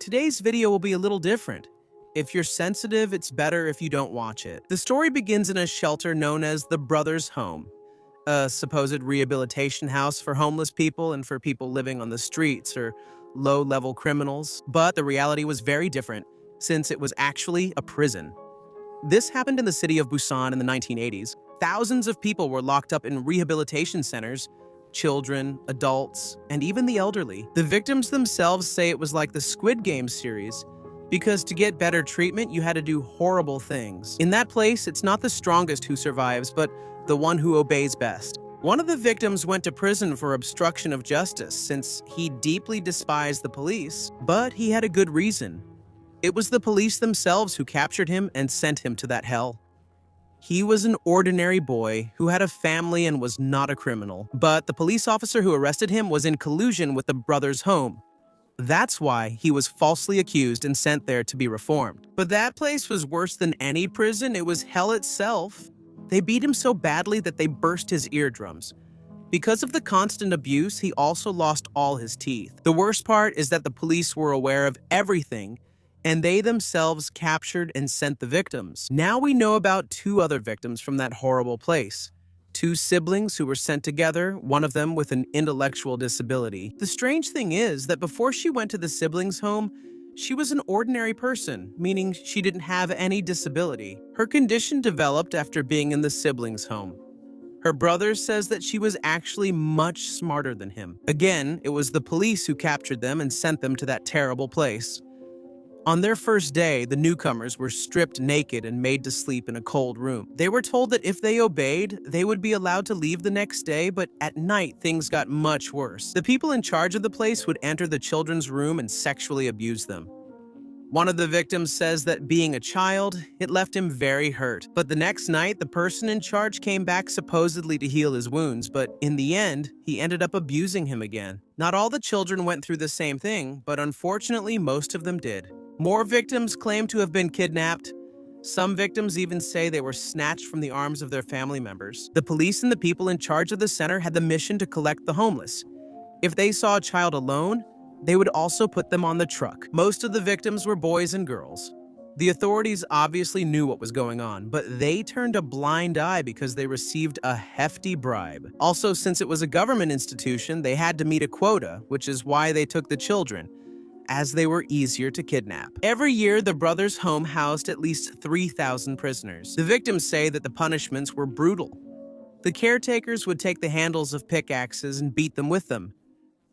today's video will be a little different. If you're sensitive, it's better if you don't watch it. The story begins in a shelter known as the Brothers' Home, a supposed rehabilitation house for homeless people and for people living on the streets or low-level criminals. But the reality was very different, since it was actually a prison. This happened in the city of Busan in the 1980s. Thousands of people were locked up in rehabilitation centers, children, adults, and even the elderly. The victims themselves say it was like the Squid Game series, because to get better treatment, you had to do horrible things. In that place, it's not the strongest who survives, but the one who obeys best. One of the victims went to prison for obstruction of justice since he deeply despised the police, but he had a good reason. It was the police themselves who captured him and sent him to that hell. He was an ordinary boy who had a family and was not a criminal, but the police officer who arrested him was in collusion with the Brothers' Home. That's why he was falsely accused and sent there to be reformed. But that place was worse than any prison. It was hell itself. They beat him so badly that they burst his eardrums. Because of the constant abuse, he also lost all his teeth. The worst part is that the police were aware of everything, and they themselves captured and sent the victims. Now we know about two other victims from that horrible place. Two siblings who were sent together, one of them with an intellectual disability. The strange thing is that before she went to the siblings' home, she was an ordinary person, meaning she didn't have any disability. Her condition developed after being in the siblings' home. Her brother says that she was actually much smarter than him. Again, it was the police who captured them and sent them to that terrible place. On their first day, the newcomers were stripped naked and made to sleep in a cold room. They were told that if they obeyed, they would be allowed to leave the next day, but at night, things got much worse. The people in charge of the place would enter the children's room and sexually abuse them. One of the victims says that being a child, it left him very hurt. But the next night, the person in charge came back supposedly to heal his wounds, but in the end, he ended up abusing him again. Not all the children went through the same thing, but unfortunately, most of them did. More victims claim to have been kidnapped. Some victims even say they were snatched from the arms of their family members. The police and the people in charge of the center had the mission to collect the homeless. If they saw a child alone, they would also put them on the truck. Most of the victims were boys and girls. The authorities obviously knew what was going on, but they turned a blind eye because they received a hefty bribe. Also, since it was a government institution, they had to meet a quota, which is why they took the children, as they were easier to kidnap. Every year, the Brothers' Home housed at least 3,000 prisoners. The victims say that the punishments were brutal. The caretakers would take the handles of pickaxes and beat them with them.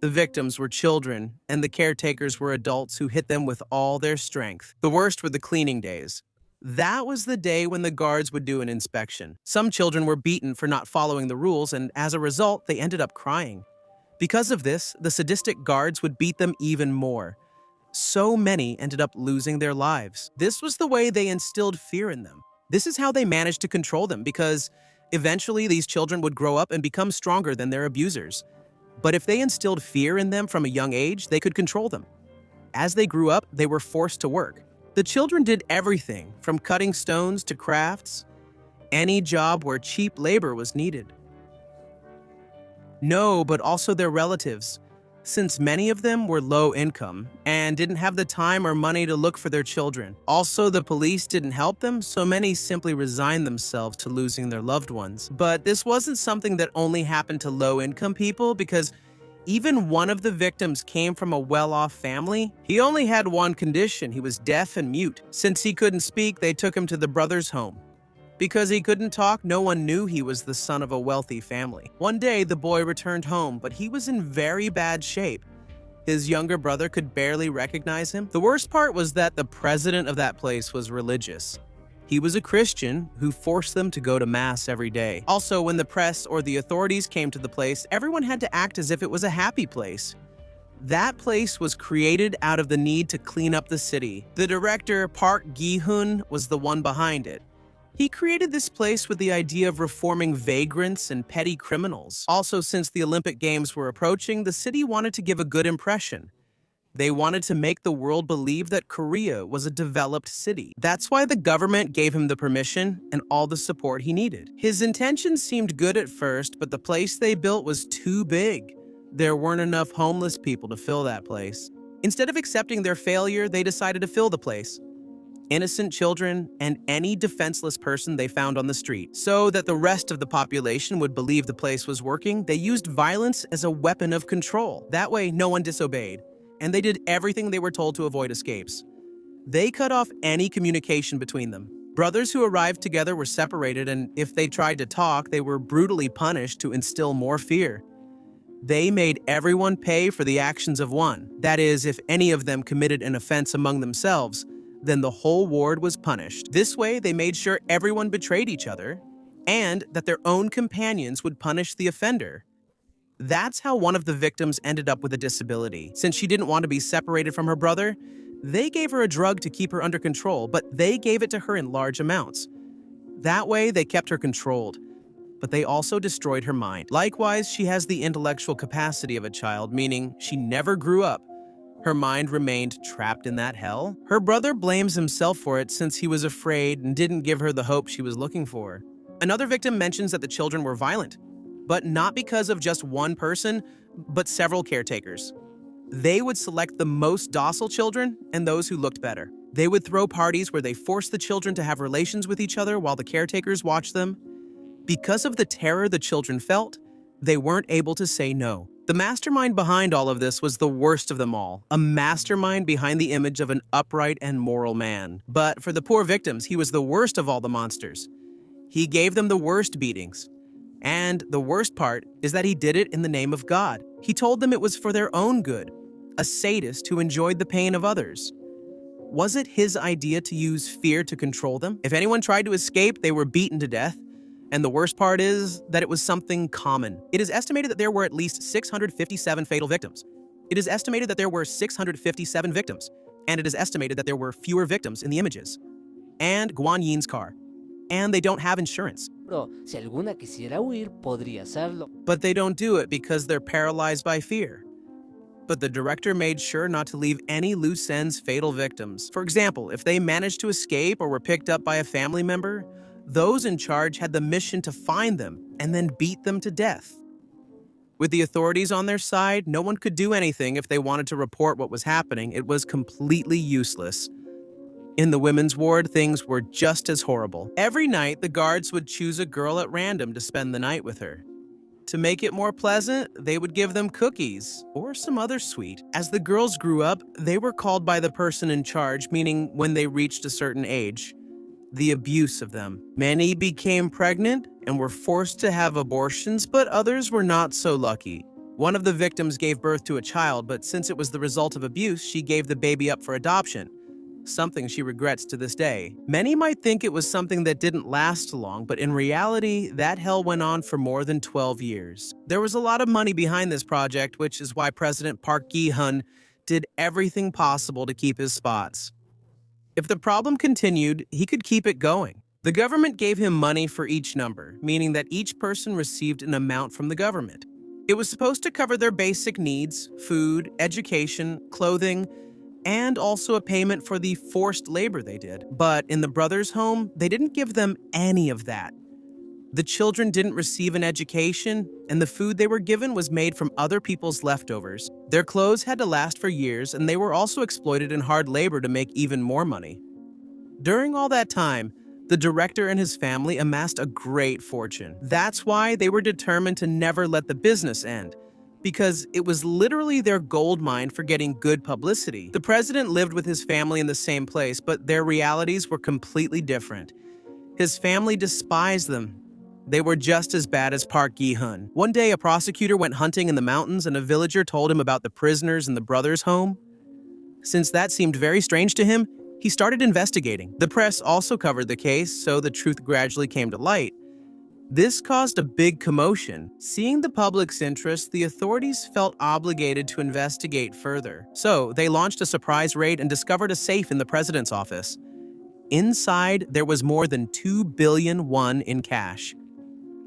The victims were children, and the caretakers were adults who hit them with all their strength. The worst were the cleaning days. That was the day when the guards would do an inspection. Some children were beaten for not following the rules, and as a result, they ended up crying. Because of this, the sadistic guards would beat them even more. So many ended up losing their lives. This was the way they instilled fear in them. This is how they managed to control them, because eventually these children would grow up and become stronger than their abusers. But if they instilled fear in them from a young age, they could control them. As they grew up, they were forced to work. The children did everything, from cutting stones to crafts, any job where cheap labor was needed. No, but also their relatives, since many of them were low income and didn't have the time or money to look for their children. Also, the police didn't help them, so many simply resigned themselves to losing their loved ones. But this wasn't something that only happened to low-income people, because even one of the victims came from a well-off family. He only had one condition: he was deaf and mute. Since he couldn't speak, they took him to the Brothers' Home. Because he couldn't talk, no one knew he was the son of a wealthy family. One day, the boy returned home, but he was in very bad shape. His younger brother could barely recognize him. The worst part was that the president of that place was religious. He was a Christian who forced them to go to mass every day. Also, when the press or the authorities came to the place, everyone had to act as if it was a happy place. That place was created out of the need to clean up the city. The director, Park Gi-hun, was the one behind it. He created this place with the idea of reforming vagrants and petty criminals. Also, since the Olympic Games were approaching, the city wanted to give a good impression. They wanted to make the world believe that Korea was a developed city. That's why the government gave him the permission and all the support he needed. His intentions seemed good at first, but the place they built was too big. There weren't enough homeless people to fill that place. Instead of accepting their failure, they decided to fill the place. Innocent children and any defenseless person they found on the street. So that the rest of the population would believe the place was working, they used violence as a weapon of control. That way, no one disobeyed, and they did everything they were told to avoid escapes. They cut off any communication between them. Brothers who arrived together were separated, and if they tried to talk, they were brutally punished to instill more fear. They made everyone pay for the actions of one. That is, if any of them committed an offense among themselves, then the whole ward was punished. This way, they made sure everyone betrayed each other and that their own companions would punish the offender. That's how one of the victims ended up with a disability. Since she didn't want to be separated from her brother, they gave her a drug to keep her under control, but they gave it to her in large amounts. That way, they kept her controlled, but they also destroyed her mind. Likewise, she has the intellectual capacity of a child, meaning she never grew up. Her mind remained trapped in that hell. Her brother blames himself for it since he was afraid and didn't give her the hope she was looking for. Another victim mentions that the children were violent, but not because of just one person, but several caretakers. They would select the most docile children and those who looked better. They would throw parties where they forced the children to have relations with each other while the caretakers watched them. Because of the terror the children felt, they weren't able to say no. The mastermind behind all of this was the worst of them all, a mastermind behind the image of an upright and moral man. But for the poor victims, he was the worst of all the monsters. He gave them the worst beatings. And the worst part is that he did it in the name of God. He told them it was for their own good, a sadist who enjoyed the pain of others. Was it his idea to use fear to control them? If anyone tried to escape, they were beaten to death. And the worst part is that it was something common. It is estimated that there were at least 657 fatal victims. It is estimated that there were 657 victims. And it is estimated that there were fewer victims in the images. And Gi-hun's car. And they don't have insurance. Pero si alguna quisiera huir, podría hacerlo. But they don't do it because they're paralyzed by fear. But the director made sure not to leave any loose ends fatal victims. For example, if they managed to escape or were picked up by a family member, those in charge had the mission to find them and then beat them to death. With the authorities on their side, no one could do anything if they wanted to report what was happening. It was completely useless. In the women's ward, things were just as horrible. Every night, the guards would choose a girl at random to spend the night with her. To make it more pleasant, they would give them cookies or some other sweet. As the girls grew up, they were called by the person in charge, meaning when they reached a certain age. The abuse of them. Many became pregnant and were forced to have abortions, but others were not so lucky. One of the victims gave birth to a child, but since it was the result of abuse, she gave the baby up for adoption, something she regrets to this day. Many might think it was something that didn't last long, but in reality, that hell went on for more than 12 years. There was a lot of money behind this project, which is why President Park Gi-hun did everything possible to keep his spots. If the problem continued, he could keep it going. The government gave him money for each number, meaning that each person received an amount from the government. It was supposed to cover their basic needs, food, education, clothing, and also a payment for the forced labor they did. But in the brothers' home, they didn't give them any of that. The children didn't receive an education, and the food they were given was made from other people's leftovers. Their clothes had to last for years, and they were also exploited in hard labor to make even more money. During all that time, the director and his family amassed a great fortune. That's why they were determined to never let the business end, because it was literally their gold mine for getting good publicity. The president lived with his family in the same place, but their realities were completely different. His family despised them. They were just as bad as Park Gi-hun. One day, a prosecutor went hunting in the mountains and a villager told him about the prisoners in the brothers' home. Since that seemed very strange to him, he started investigating. The press also covered the case, so the truth gradually came to light. This caused a big commotion. Seeing the public's interest, the authorities felt obligated to investigate further. So they launched a surprise raid and discovered a safe in the president's office. Inside, there was more than 2 billion won in cash.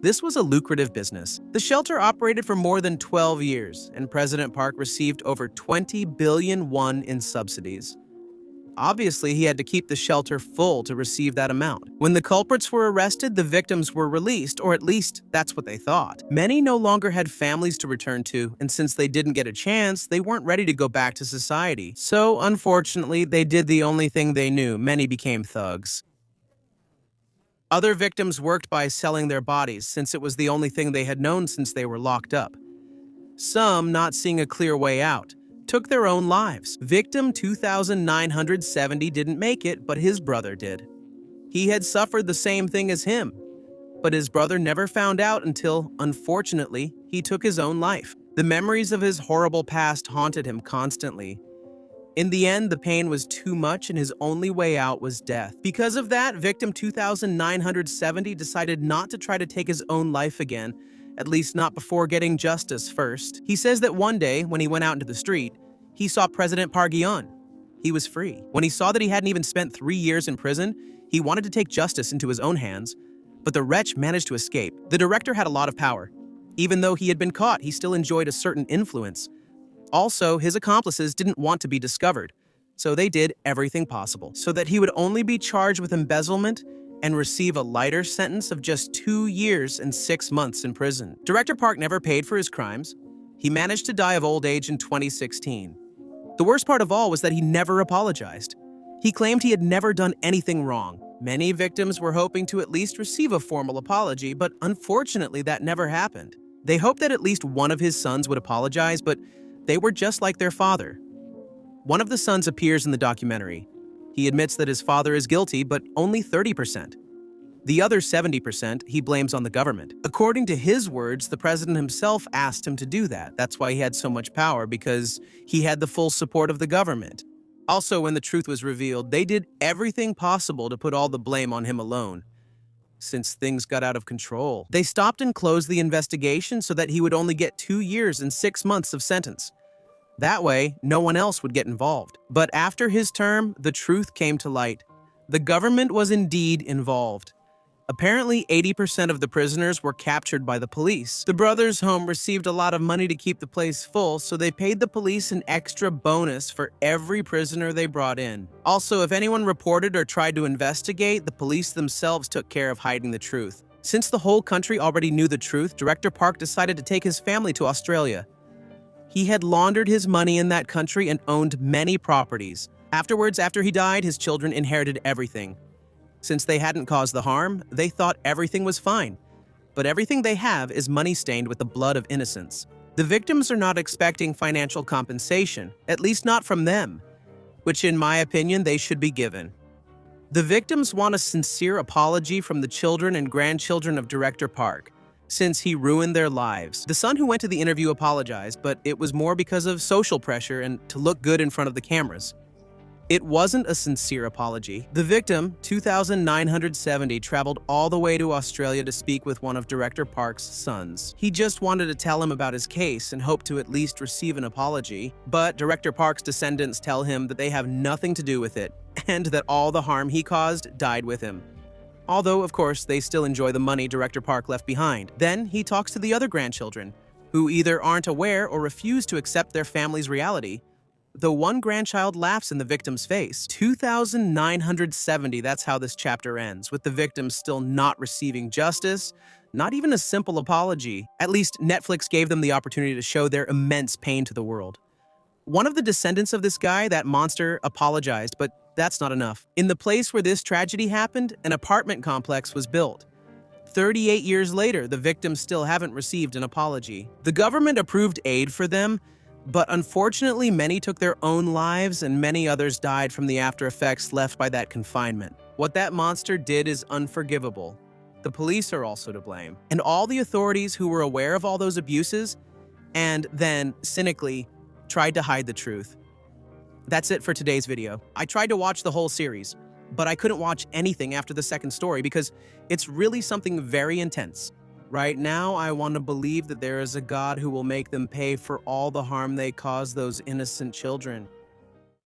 This was a lucrative business. The shelter operated for more than 12 years, and President Park received over 20 billion won in subsidies. Obviously, he had to keep the shelter full to receive that amount. When the culprits were arrested, the victims were released, or at least that's what they thought. Many no longer had families to return to, and since they didn't get a chance, they weren't ready to go back to society. So, unfortunately, they did the only thing they knew. Many became thugs. Other victims worked by selling their bodies, since it was the only thing they had known since they were locked up. Some, not seeing a clear way out, took their own lives. Victim 2,970 didn't make it, but his brother did. He had suffered the same thing as him, but his brother never found out until, unfortunately, he took his own life. The memories of his horrible past haunted him constantly. In the end, the pain was too much and his only way out was death. Because of that, victim 2,970 decided not to try to take his own life again, at least not before getting justice first. He says that one day, when he went out into the street, he saw President Park Gi-hun. He was free. When he saw that he hadn't even spent 3 years in prison, he wanted to take justice into his own hands, but the wretch managed to escape. The director had a lot of power. Even though he had been caught, he still enjoyed a certain influence. Also, his accomplices didn't want to be discovered, so they did everything possible so that he would only be charged with embezzlement and receive a lighter sentence of just 2 years and 6 months in prison. Director Park never paid for his crimes. He managed to die of old age in 2016. The worst part of all was that he never apologized. He claimed he had never done anything wrong. Many victims were hoping to at least receive a formal apology, but unfortunately that never happened. They hoped that at least one of his sons would apologize, but they were just like their father. One of the sons appears in the documentary. He admits that his father is guilty, but only 30%. The other 70% he blames on the government. According to his words, the president himself asked him to do that. That's why he had so much power, because he had the full support of the government. Also, when the truth was revealed, they did everything possible to put all the blame on him alone. Since things got out of control, they stopped and closed the investigation so that he would only get 2 years and 6 months of sentence. That way, no one else would get involved. But after his term, the truth came to light. The government was indeed involved. Apparently, 80% of the prisoners were captured by the police. The brothers' home received a lot of money to keep the place full, so they paid the police an extra bonus for every prisoner they brought in. Also, if anyone reported or tried to investigate, the police themselves took care of hiding the truth. Since the whole country already knew the truth, Director Park decided to take his family to Australia. He had laundered his money in that country and owned many properties. Afterwards, after he died, his children inherited everything. Since they hadn't caused the harm, they thought everything was fine. But everything they have is money stained with the blood of innocence. The victims are not expecting financial compensation, at least not from them, which in my opinion they should be given. The victims want a sincere apology from the children and grandchildren of Director Park, since he ruined their lives. The son who went to the interview apologized, but it was more because of social pressure and to look good in front of the cameras. It wasn't a sincere apology. The victim, 2,970, traveled all the way to Australia to speak with one of Director Park's sons. He just wanted to tell him about his case and hoped to at least receive an apology, but Director Park's descendants tell him that they have nothing to do with it, and that all the harm he caused died with him. Although, of course, they still enjoy the money Director Park left behind. Then he talks to the other grandchildren, who either aren't aware or refuse to accept their family's reality. Though one grandchild laughs in the victim's face. 2,970, that's how this chapter ends, with the victims still not receiving justice, not even a simple apology. At least Netflix gave them the opportunity to show their immense pain to the world. One of the descendants of this guy, that monster, apologized, but that's not enough. In the place where this tragedy happened, an apartment complex was built. 38 years later, the victims still haven't received an apology. The government approved aid for them, but unfortunately, many took their own lives and many others died from the after effects left by that confinement. What that monster did is unforgivable. The police are also to blame. And all the authorities who were aware of all those abuses and then, cynically, tried to hide the truth. That's it for today's video. I tried to watch the whole series, but I couldn't watch anything after the second story because it's really something very intense. Right now, I want to believe that there is a God who will make them pay for all the harm they caused those innocent children.